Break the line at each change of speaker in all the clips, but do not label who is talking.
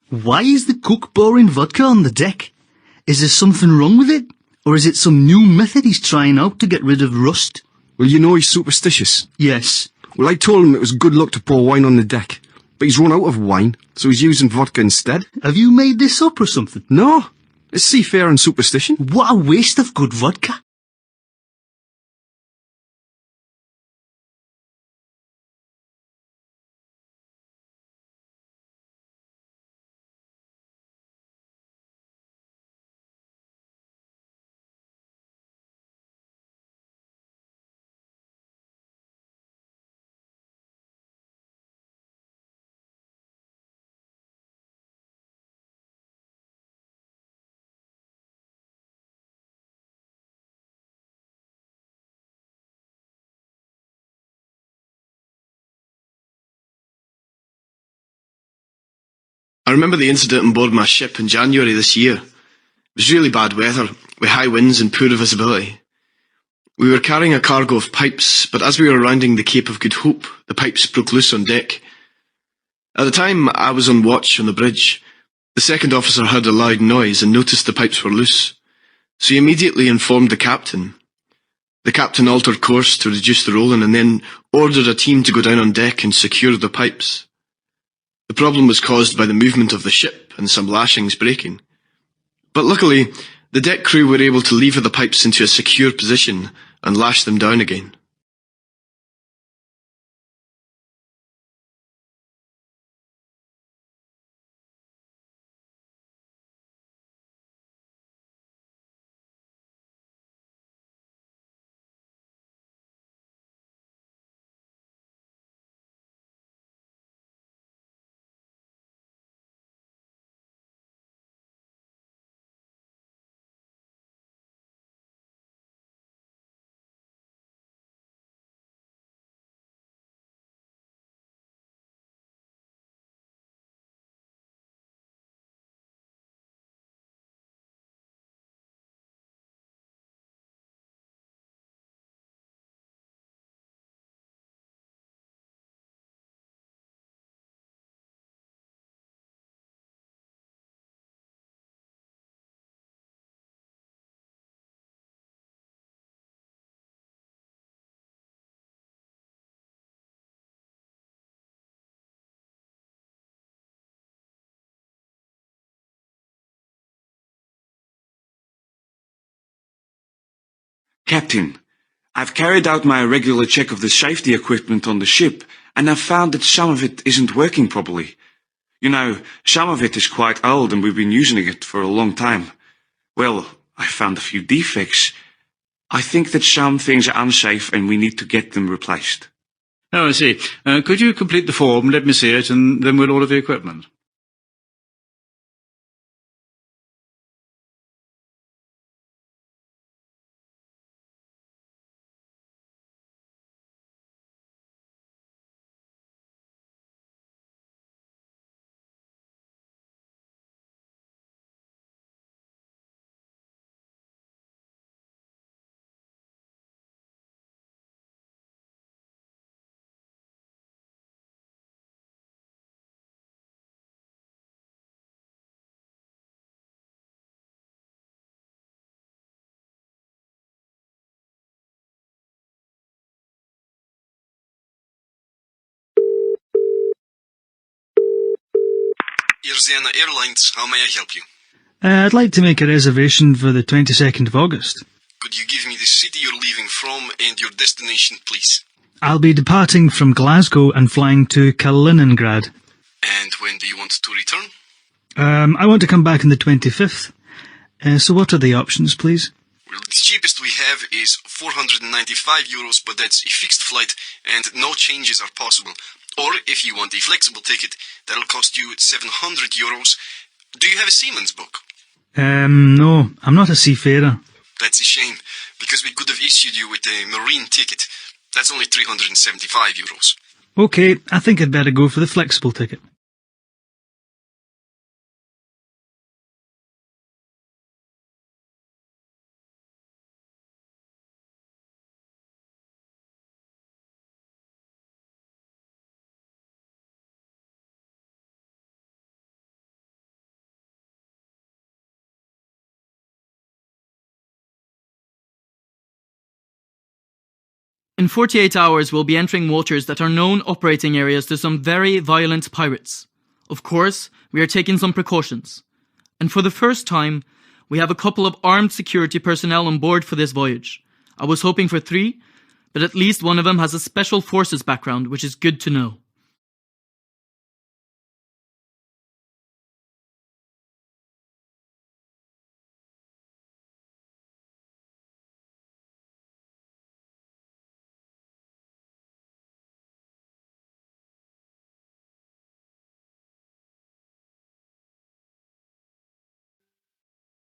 Why is the cook pouring vodka on the deck? Is there something wrong with it? Or is it some new method he's trying out to get rid of rust?
Well, you know he's superstitious.
Yes.
Well, I told him it was good luck to pour wine on the deck. But he's run out of wine, so he's using vodka instead.
Have you made this up or something?
No, it's seafarer and superstition.
What a waste of good vodka.
I remember the incident on board my ship in January this year. It was really bad weather, with high winds and poor visibility. We were carrying a cargo of pipes, but as we were rounding the Cape of Good Hope, the pipes broke loose on deck. At the time, I was on watch on the bridge. The second officer heard a loud noise and noticed the pipes were loose, so he immediately informed the captain. The captain altered course to reduce the rolling and then ordered a team to go down on deck and secure the pipes. The problem was caused by the movement of the ship and some lashings breaking. But luckily, the deck crew were able to lever the pipes into a secure position and lash them down again.
Captain, I've carried out my regular check of the safety equipment on the ship, and I've found that some of it isn't working properly. You know, some of it is quite old and we've been using it for a long time. Well, I found a few defects. I think that some things are unsafe and we need to get them replaced.
Oh, I see. Could you complete the form, let me see it, and then we'll order the equipment?
Irzena Airlines, how may I help you?
I'd like to make a reservation for the 22nd of August.
Could you give me the city you're leaving from and your destination, please?
I'll be departing from Glasgow and flying to Kaliningrad.
And when do you want to return?
I want to come back on the 25th. So what are the options, please?
Well, the cheapest we have is €495, but that's a fixed flight and no changes are possible. Or if you want a flexible ticket, that'll cost you €700. Do you have a seaman's book?
No, I'm not a seafarer.
That's a shame, because we could have issued you with a marine ticket. That's only €375.
Okay, I think I'd better go for the flexible ticket.
In 48 hours, we'll be entering waters that are known operating areas to some very violent pirates. Of course, we are taking some precautions. And for the first time, we have a couple of armed security personnel on board for this voyage. I was hoping for 3, but at least one of them has a special forces background, which is good to know.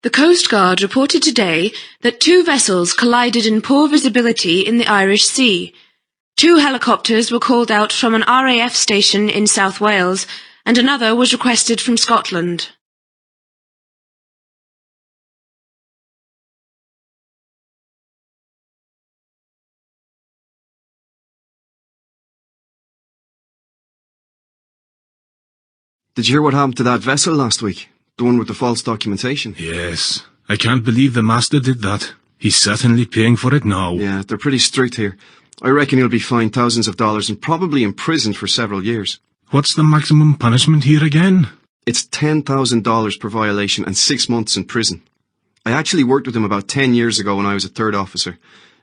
The Coast Guard reported today that 2 vessels collided in poor visibility in the Irish Sea. 2 helicopters were called out from an RAF station in South Wales, and another was requested from Scotland.
Did you hear what happened to that vessel last week? The one with the false documentation?
Yes. I can't believe the master did that. He's certainly paying for it now.
Yeah, they're pretty strict here. I reckon he'll be fined thousands of dollars and probably imprisoned for several years.
What's the maximum punishment here again?
It's $10,000 per violation and 6 months in prison. I actually worked with him about 10 years ago when I was a 3rd officer.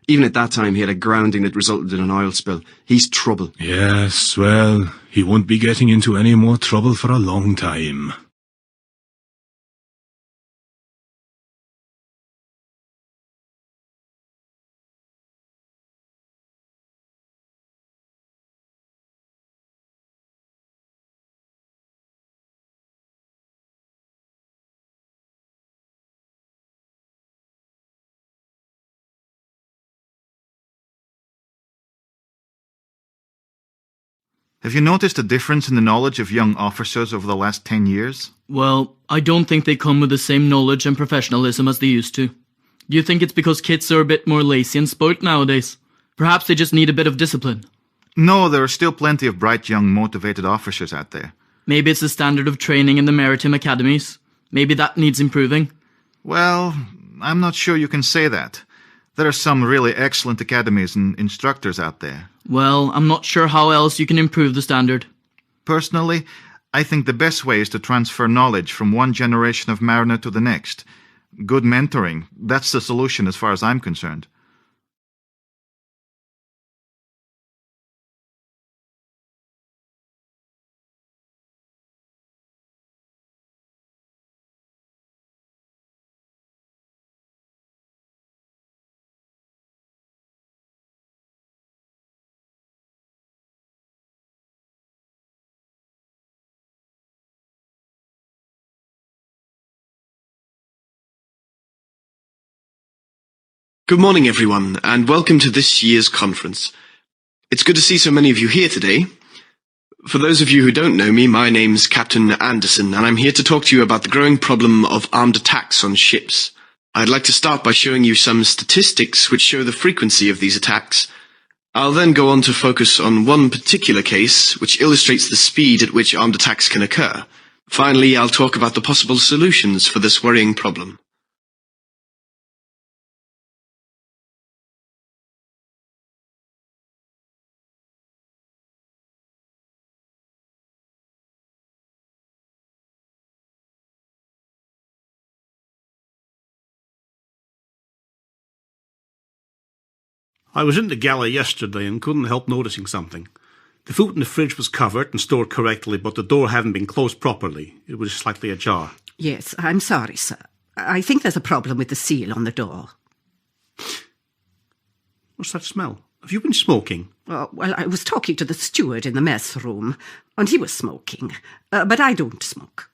Even at that time, he had a grounding that resulted in an oil spill. He's trouble.
Yes, well, he won't be getting into any more trouble for a long time.
Have you noticed a difference in the knowledge of young officers over the last 10 years?
Well, I don't think they come with the same knowledge and professionalism as they used to. Do you think it's because kids are a bit more lazy and spoilt nowadays? Perhaps they just need a bit of discipline.
No, there are still plenty of bright, young, motivated officers out there.
Maybe it's the standard of training in the maritime academies. Maybe that needs improving.
Well, I'm not sure you can say that. There are some really excellent academies and instructors out there.
Well, I'm not sure how else you can improve the standard.
Personally, I think the best way is to transfer knowledge from one generation of mariner to the next. Good mentoring, that's the solution as far as I'm concerned.
Good morning, everyone, and welcome to this year's conference. It's good to see so many of you here today. For those of you who don't know me, my name's Captain Anderson, and I'm here to talk to you about the growing problem of armed attacks on ships. I'd like to start by showing you some statistics which show the frequency of these attacks. I'll then go on to focus on one particular case which illustrates the speed at which armed attacks can occur. Finally, I'll talk about the possible solutions for this worrying problem.
I was in the galley yesterday and couldn't help noticing something. The food in the fridge was covered and stored correctly, but the door hadn't been closed properly. It was slightly ajar.
Yes, I'm sorry, sir. I think there's a problem with the seal on the door.
What's that smell? Have you been smoking?
Oh, well, I was talking to the steward in the mess room, and he was smoking. But I don't smoke.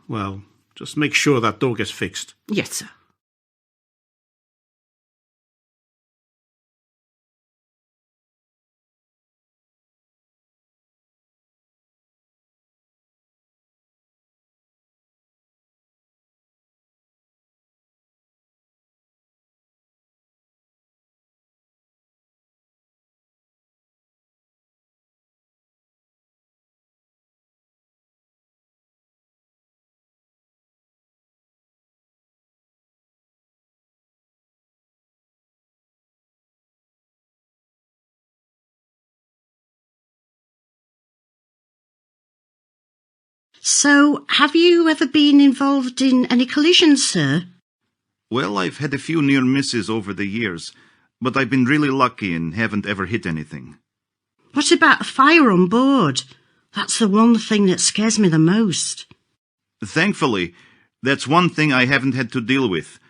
Well, just make sure that door gets fixed.
Yes, sir.
So, have you ever been involved in any collisions, sir?
Well, I've had a few near misses over the years, but I've been really lucky and haven't ever hit anything.
What about a fire on board? That's the one thing that scares me the most.
Thankfully, that's one thing I haven't had to deal with.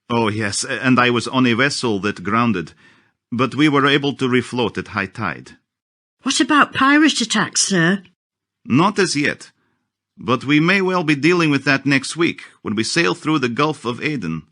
Oh, yes, and I was on a vessel that grounded, but we were able to refloat at high tide.
What about pirate attacks, sir?
Not as yet, but we may well be dealing with that next week when we sail through the Gulf of Aden.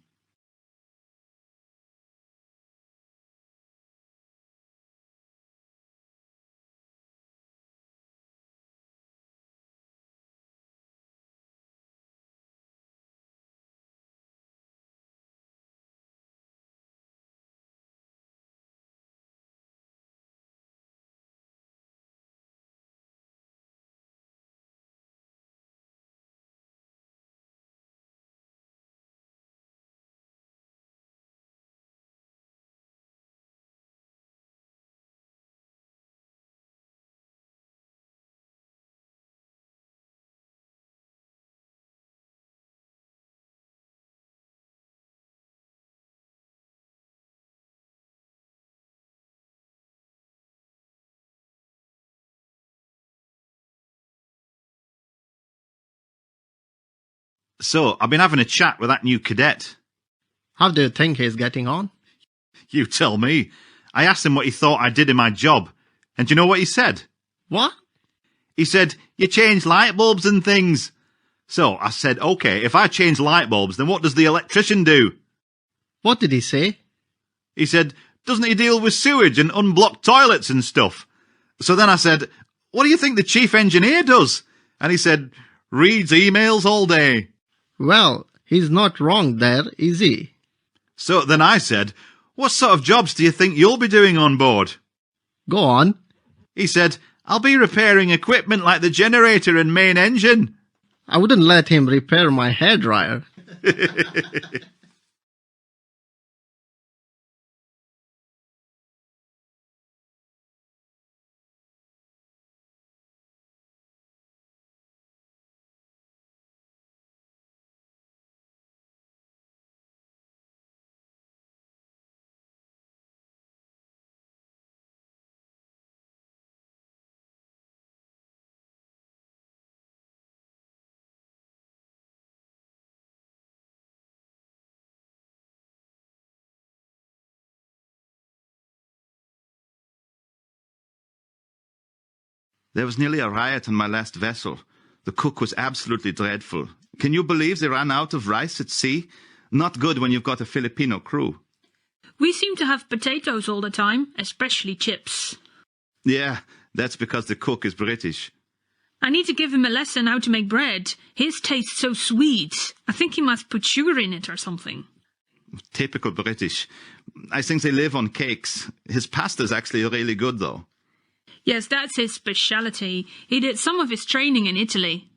So, I've been having a chat with that new cadet.
How do you think he's getting on?
You tell me. I asked him what he thought I did in my job, and do you know what he said?
What?
He said, "You change light bulbs and things." So I said, "Okay, if I change light bulbs, then what does the electrician do?"
What did he say?
He said, "Doesn't he deal with sewage and unblocked toilets and stuff?" So then I said, "What do you think the chief engineer does?" And he said, "Reads emails all day."
Well, he's not wrong there, is he?
So then I said, "What sort of jobs do you think you'll be doing on board?"
Go on.
He said, "I'll be repairing equipment like the generator and main engine."
I wouldn't let him repair my hairdryer.
There was nearly a riot on my last vessel. The cook was absolutely dreadful. Can you believe they ran out of rice at sea? Not good when you've got a Filipino crew.
We seem to have potatoes all the time, especially chips.
Yeah, that's because the cook is British.
I need to give him a lesson how to make bread. His tastes so sweet. I think he must put sugar in it or something.
Typical British. I think they live on cakes. His pasta's actually really good, though.
Yes, that's his speciality. He did some of his training in Italy.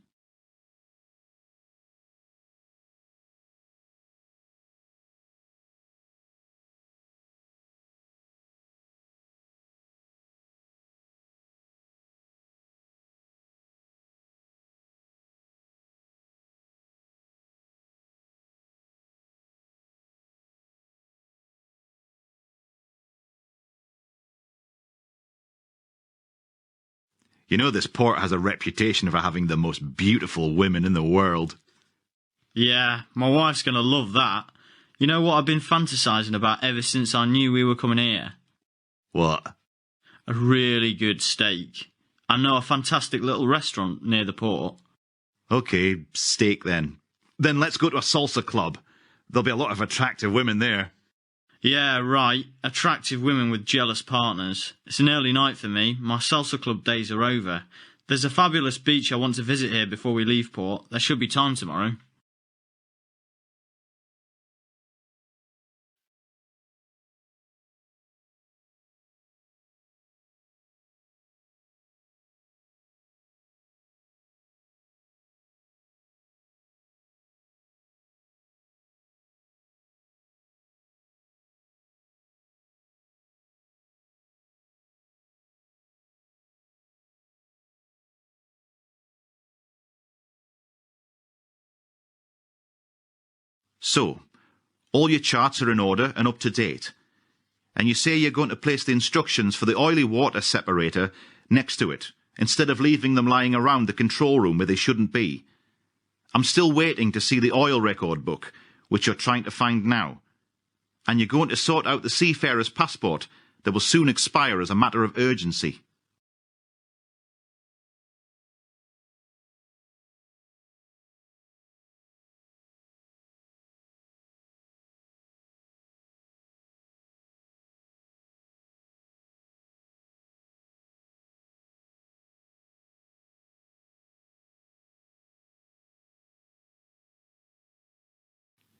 You know this port has a reputation for having the most beautiful women in the world.
Yeah, my wife's going to love that. You know what I've been fantasising about ever since I knew we were coming here?
What?
A really good steak. I know a fantastic little restaurant near the port.
Okay, steak then. Then let's go to a salsa club. There'll be a lot of attractive women there.
Yeah, right. Attractive women with jealous partners. It's an early night for me. My salsa club days are over. There's a fabulous beach I want to visit here before we leave port. There should be time tomorrow.
So, all your charts are in order and up to date. And you say you're going to place the instructions for the oily water separator next to it, instead of leaving them lying around the control room where they shouldn't be. I'm still waiting to see the oil record book, which you're trying to find now. And you're going to sort out the seafarer's passport that will soon expire as a matter of urgency.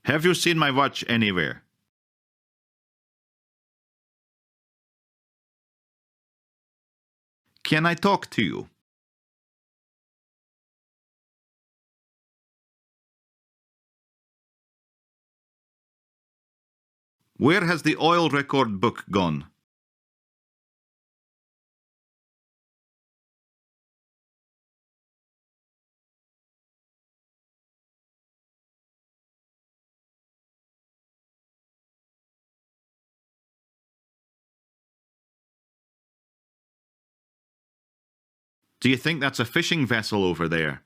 Have you seen my watch anywhere? Can I talk to you? Where has the oil record book gone? Do you think that's a fishing vessel over there?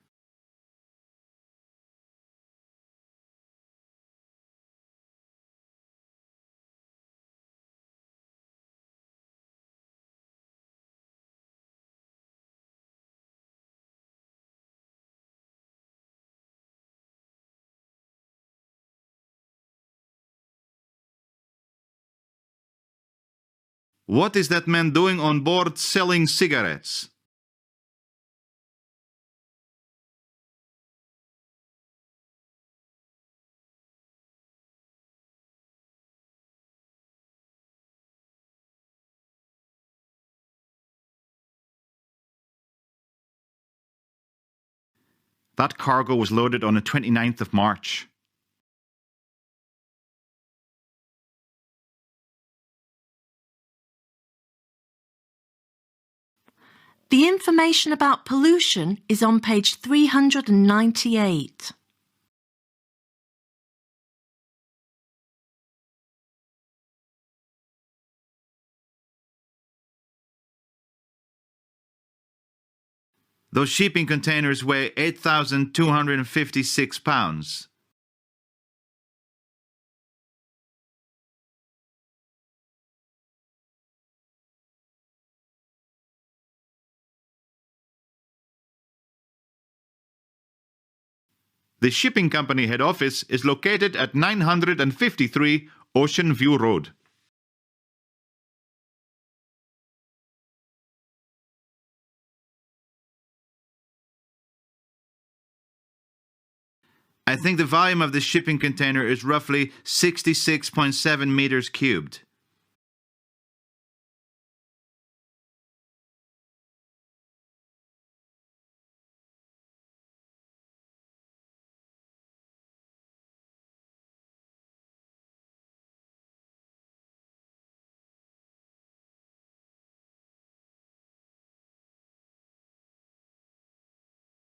What is that man doing on board selling cigarettes? That cargo was loaded on the 29th of March.
The information about pollution is on page 398.
Those shipping containers weigh 8,256 pounds. The shipping company head office is located at 953 Ocean View Road. I think the volume of this shipping container is roughly 66.7 meters cubed.